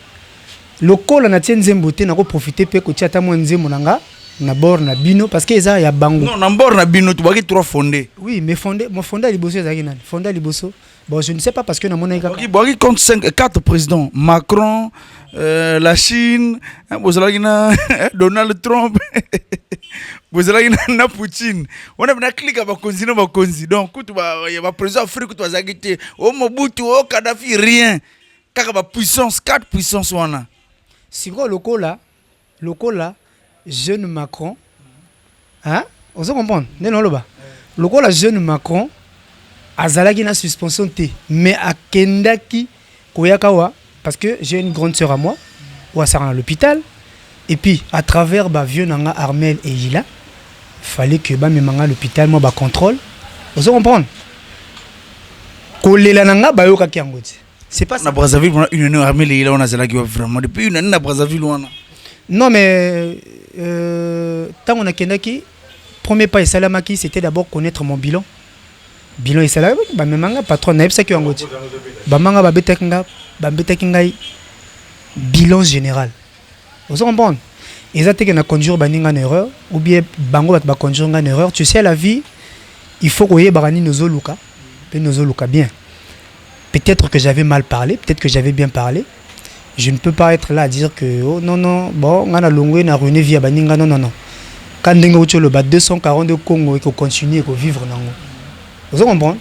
Speaker 4: le col na tien nzembo te na ko profiter pe ko tiata mo nzembo nanga na bord na bino parce que ça ya bango
Speaker 2: non na bord na bino tu baki trois fondé
Speaker 4: oui mais fondé mon fondé liboso ezaki nani fondé liboso bon je ne sais pas parce que na mona
Speaker 2: kaka baki compte 4 présidents Macron la Chine bozalaki na Donald Trump bozalaki na Poutine on a na clique ba konzi na ba konzi donc tout ba ya ba président Afrique tout bazaki te o Mobutu o Kadhafi rien kaka ba puissance 4 puissances wana
Speaker 4: siko lokola jeune Macron hein on se comprend non loba lokola jeune Macron azalaki na suspension te mais akendaki koyakawa parce que j'ai une grande sœur à moi ou à à l'hôpital et puis à travers ba vieux nanga Armel et Ila fallait que ba memanga à l'hôpital moi ba contrôle on se comprend kolela nanga ba yoka kiangoti c'est pas
Speaker 2: na Brazzaville on a une Armel et Ila on a zalaki vraiment depuis une année na Brazzaville on a
Speaker 4: non mais tant on a kendaki premier pas et salamaki, c'était d'abord connaître mon bilan. Bilan et salamaki, bah memanga patron naïf ça qui en gauche. Bah manga bah betekinga bilan général. Vous comprenez? Et ça t'es que na conduire baninga en erreur ou bien bango ba conduire en erreur. Tu sais la vie, il faut qu'on y ait barani nozoluka, pe nozoluka bien. Peut-être que j'avais mal parlé, peut-être que j'avais bien parlé. Je ne peux pas être là à dire que oh non bon on a longé na ruiné via baninga non. Quand ndenge ucho le ba 242 Congo et qu'on continue et qu'on vivre nango. Vous comprenez?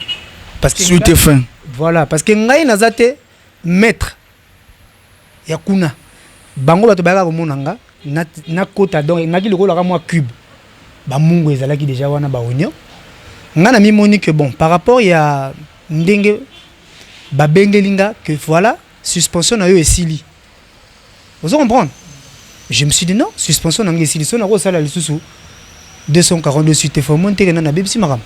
Speaker 4: Parce que
Speaker 2: suite et fin.
Speaker 4: Voilà, parce que ngai nazate maître yakuna bango bato baka komonanga na kota donc ngaki lokolo ka moi cube ba mungu ezalaki déjà wana ba onyo ngana mi moni que bon par rapport ya ndenge ba bengelinga que voilà suspension na yo esili. Vous comprenez? Je me suis dit non, suspension na esili so na ko sala lisusu 242 suite faut monter na bebisi makam.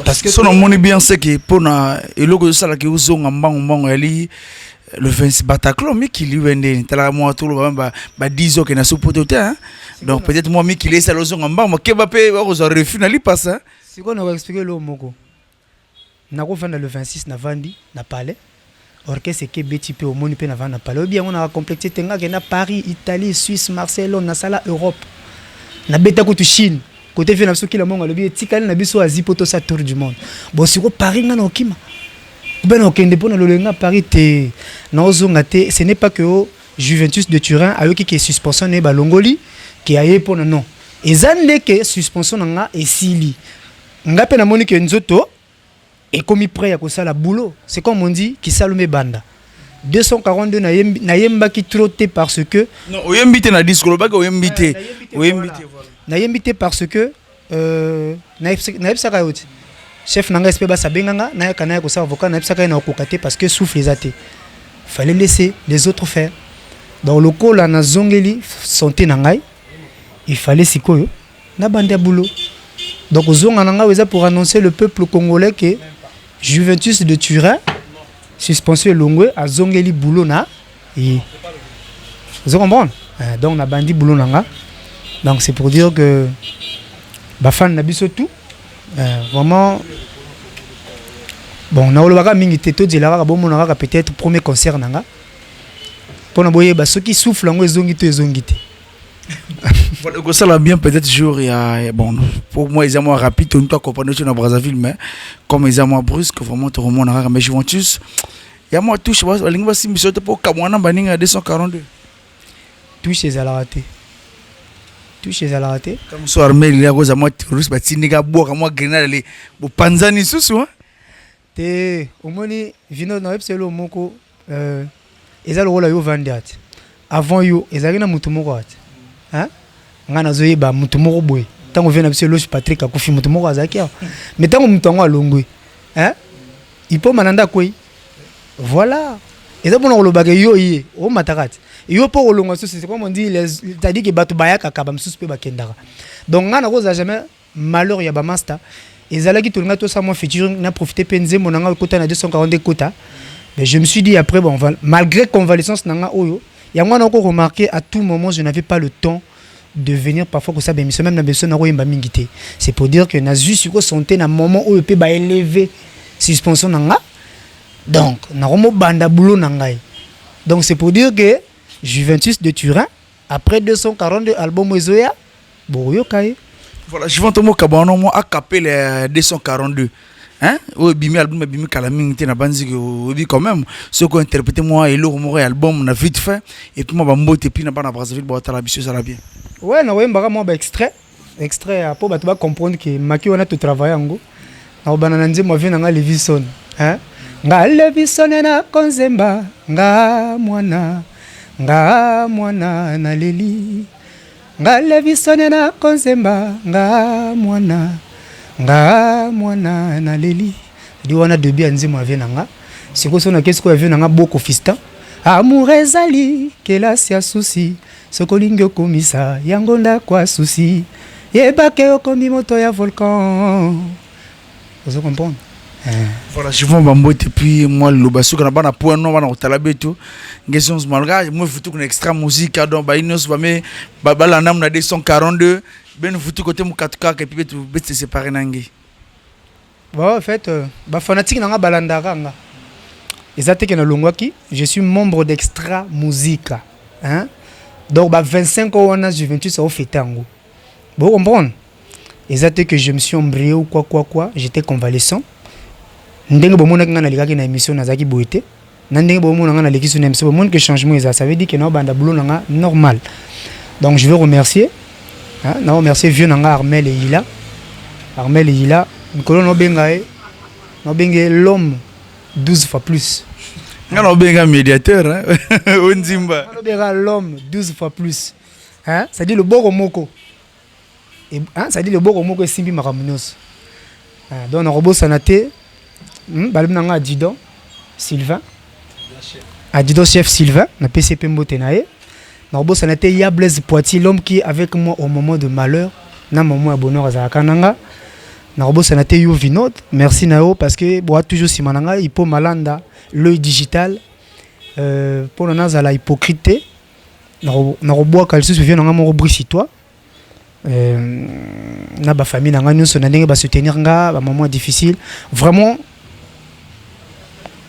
Speaker 2: Parce que son moni bien c'est que pour na eloko sala ke uzonga mbango eli le 26 Bataclan mais qui lui vendait tala moi tout le ba 10 ans que na supporté hein. Donc peut-être moi mais qui laisse la zone en bas moi kebape ba ko refus na li passe hein.
Speaker 4: Si on va expliquer le moko na ko vendre le 26 na vandi na palais orchestre que beti pe au moni pe na vendre na palais ou bien on a complexé tenga que na Paris Italie Suisse Marseille on na sala Europe na beta ko tu Chine côté fait na so ki la monga le bi tikali na biso azipoto sa tour du monde bon si ko Paris na okima ben okende pona lolenga Paris te na ozonga te ce n'est pas que Juventus de Turin ayoki qui est suspension ne ba longoli qui aye pona non ezande que suspension nga esili nga pe na moni que nzoto et comme prêt à kosala boulot c'est comme on dit qui salome banda 242 na yemba qui trotté parce que
Speaker 2: non oyembité na disco ba ko oyembité
Speaker 4: na yembité parce que na epsaka yoti chef nanga espé ba sabenganga na kana ko sa avocat na epsaka na kokate parce que souffle les athées fallait laisser les autres faire dans le col na zongeli santé nangai il fallait sikoyo na bande boulot donc zonga nanga weza pour annoncer le peuple congolais que Juventus de Turin suspension longwe a zongeli boulot na et vous comprenez donc na bandi boulot nanga donc c'est pour dire que ba fan na biso tout vraiment bon na olobaka mingi te to dilaka bo monaka peut-être premier concert nanga pona boye ba soki souffle ngo ezongi te
Speaker 2: voilà que ça l'a bien peut-être jour il y a bon pour moi ils ont moins rapide on doit comprendre sur Brazzaville mais comme ils ont moins brusque vraiment tout le monde a mais Juventus il y a moi touche la ligne va si monsieur pour kamwana baninga 242
Speaker 4: touche les raté
Speaker 2: comme so armé il y a cause moi terroriste ba tiniga boka moi grenade les bo panzani susu hein
Speaker 4: te omoni vino na webselo moko eza lo yo vandat avant yo ezali na mutu moko at hein ngana zoyeba mutu moko boy tango vena webselo Patrick akufi mutu moko azaki mais tango mutu ngo alongwe hein il peut mananda koi voilà eza bona lo bagay yo yé o matakati yo po olonga so c'est comme on dit c'est-à-dire que batu bayaka ka ba msusu pe bakendaka donc ngana ko za jamais malheur ya ba master ezalaki to nga to sa moi futur na profiter penze monanga kota na 242 kota mais je me suis dit après bon malgré convalescence nanga oyo ya ngwana ko remarquer à tout moment je n'avais pas le temps de venir parfois que ça ben même na besoin na ko yemba mingité c'est pour dire que na juste ko santé na moment oyo pe ba élever suspension nanga donc na romo banda boulot nangai donc c'est pour dire que Juventus de Turin après 242 albums Ezoya boyo kai
Speaker 2: voilà je vais te montrer kabano moi a capé les 242 hein o bimi album bimi kalaming te na banzi ko bi quand même ce qu'on interpréter moi et le album na vite fait et puis moi ba mbote puis na bana Brazzaville ba tala biso ça la bien
Speaker 4: ouais na wemba moi ba extrait pour ba comprendre que maki on a tout travailler ngo na bana nzi mo vina nga Levison hein nga Levison na konzemba nga mwana na leli nga Levison na konzemba nga mwana na leli di wana debi anzimo avena nga siko sona kesko avena nga boko fistan amour ezali kelasi ya susi sokolingi okomisa yango ndakwa susi yebake okomi moto ya volcan vous comprenez
Speaker 2: voilà je vois bambote puis moi le basuka na bana point non bana otalabe tout question malga moi futu une extra musique donc ba inos ba me ba la nam na 242 ben vous tout côté mon 4K et puis tu bête se séparer nangi.
Speaker 4: Bon, en fait, fanatique nanga balandaka nga. Ezate que na longwaki, je suis membre d'Extra Musica, hein. Donc 25 ans on a Juventus au fetango. Vous comprenez? Ezate que je me suis embryé ou quoi, j'étais convalescent. Ndenge bomona nga na likaki na émission nazaki boité. Ndenge bomona nga na leki sur émission bomona que changement ça veut dire que na banda boulot nanga normal. Donc je veux remercier na remercier vieux nanga Armel et Ila. Armel et Ila, Nkolo no bengae l'homme 12 fois plus.
Speaker 2: Nga benga médiateur hein. Onzimba.
Speaker 4: No benga l'homme 12 fois plus. Hein? Ça dit le boko moko. Et ça dit le boko moko simbi makamunos. Donc on robo sanaté balum nanga adjudant Sylvain. Adjudant chef Sylvain na PCP Mbotenae. Na robo sanaté ya Blaise Poitier, l'homme qui est avec moi au moment de malheur, na moment à bonheur azaka nanga. Na robo sanaté yo Vinod, merci nao parce que boa toujours simananga ipo malanda l'œil digital pour nana la hypocrite. Na robo kalsu vient nanga mo brisi toi. Na ba famille nanga nyonso na ndenge ba soutenir nga ba moment difficile. Vraiment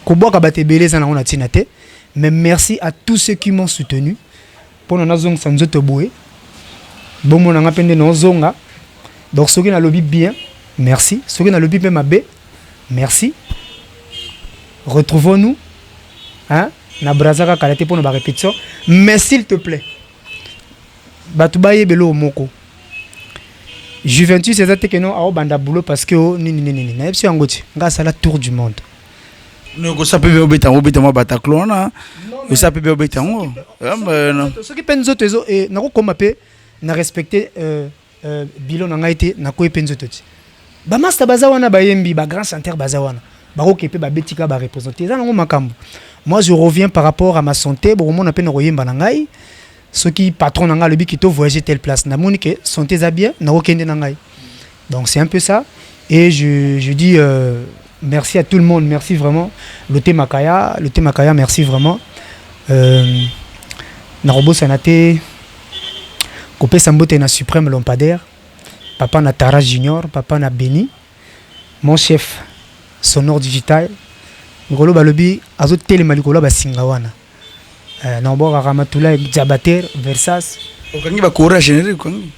Speaker 4: ko boka ba te beleza na ona tinate. Mais merci à tous ceux qui m'ont soutenu. Pour nana zong sanzoto boé. Bon mon nanga pende no zonga. Donc ceux qui na lobby bien, merci. Ceux qui na lobby bien mabé, merci. Retrouvons-nous hein na brazaka kalate pour nos répétition. Mais s'il te plaît, batubaye belo moko. Juventus c'est que non a banda boulot parce que ni na epsi angoti nga sala tour du monde.
Speaker 2: Non ko sape be obeta moi Bataclan na. Ko sape be obeta ngo. Non.
Speaker 4: Ceux qui pensent autres et na ko koma pe na respecter bilo na ngaité na ko penzo toti. Ba master bazawana ba yembi ba grand chanteur bazawana. Ba ko kepe ba betika ba représenter ça ngo makambo. Moi je reviens par rapport à ma santé, bon mon appelle royemba na ngai. Ceux qui patron nanga le bi qui to voyager telle place na monique santé za bien na okende na ngai. Donc c'est un peu ça et je dis merci à tout le monde, merci vraiment. Le Makaya, merci vraiment. Na robo sanate Kopé Sambote na suprême lampadaire. Papa na Tara Junior, papa na Beni. Mon chef sonore digital. Ngolo balobi azo télémalikolo ba singawana. Na mbora Ramatula Diabater Versas.
Speaker 2: Okangi ba courage généré kongi.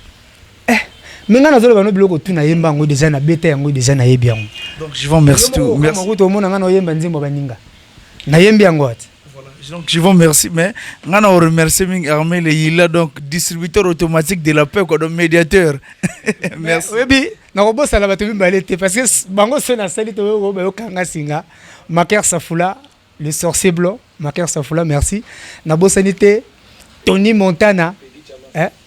Speaker 4: Menga na zolo bano biloko tu na yemba ngo déjà na beta yango déjà na yebi yango.
Speaker 2: Donc je vous remercie tout.
Speaker 4: Merci. Makuto mona ngana yemba nzimbo baninga. Na yembi yango ati.
Speaker 2: Donc je vous remercie mais ngana on remercie Ming Armel et il a donc distributeur automatique de la paix quoi donc médiateur. Merci.
Speaker 4: Oui, na robo sala batu balete parce que bango se na sali to go ba kanga singa. Maker Safula, le sorcier blanc, Maker Safula, merci. Na bosanité Tony Montana,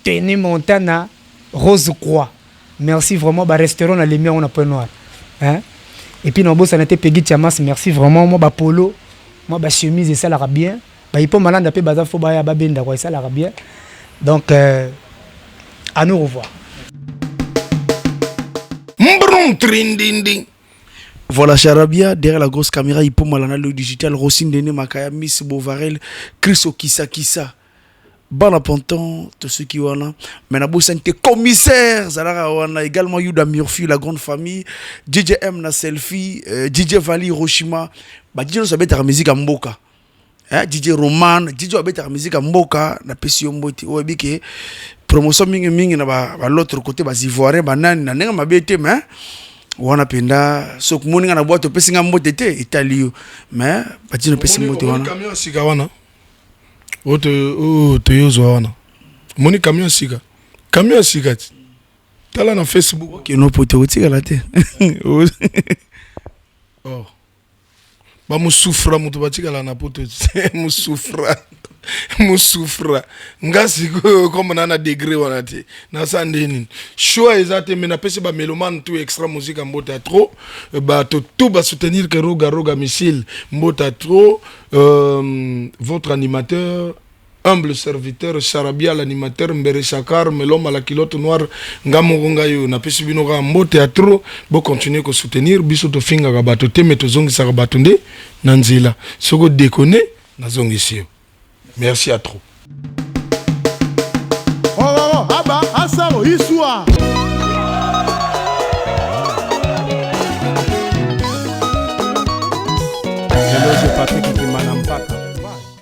Speaker 4: Tony Montana Rose Croix. Merci vraiment ba restaurant na lumière on a point noir. Et puis na bosanité Peggy Chamas, merci vraiment moi ba polo. Moi ba chemise et ça la bien ba il peut malanda pe baza fo ba ya ba benda quoi ça la bien donc à nous revoir.
Speaker 2: Voilà Charabia derrière la grosse caméra il peut malanda le digital Rosine Dene Makaya Miss Bovarel Chris Okisa Bala Ponton tous ceux qui wana mais na bosante commissaire Zalara wana également Yuda Murphy la grande famille DJM na selfie DJ Vali Hiroshima ba DJ no sabeta musique à mboka DJ Roman DJ abeta musique à mboka na pesi yomboti obike promotion mingi na ba l'autre côté ba ivoirien banani na nenga mabete mais wana penda sok moninga na boîte pesi nga mbote te italio mais ba DJ no pesi mbote wana
Speaker 3: camion sika wana to yozo wana moni camion sika tala na Facebook
Speaker 2: que no pote otika la te
Speaker 3: oh ba musufra mutu batikala na poto musufra ngasi comme na degré wana te na sandeni choix ezate mais na pese ba meloman tout extra musique mbota trop ba tout ba soutenir que roga Michel mbota trop votre animateur humble serviteur Charabia l'animateur Mbere Chakar Melom à la culotte noire Ngamonga yo na pesi bino ka mbote à trop bo continuer ko soutenir biso to finga ka bato te meto zongi sa batonde na nzela soko déconner na zongi sio merci à trop.
Speaker 4: Oh
Speaker 5: Aba Asaro Iswa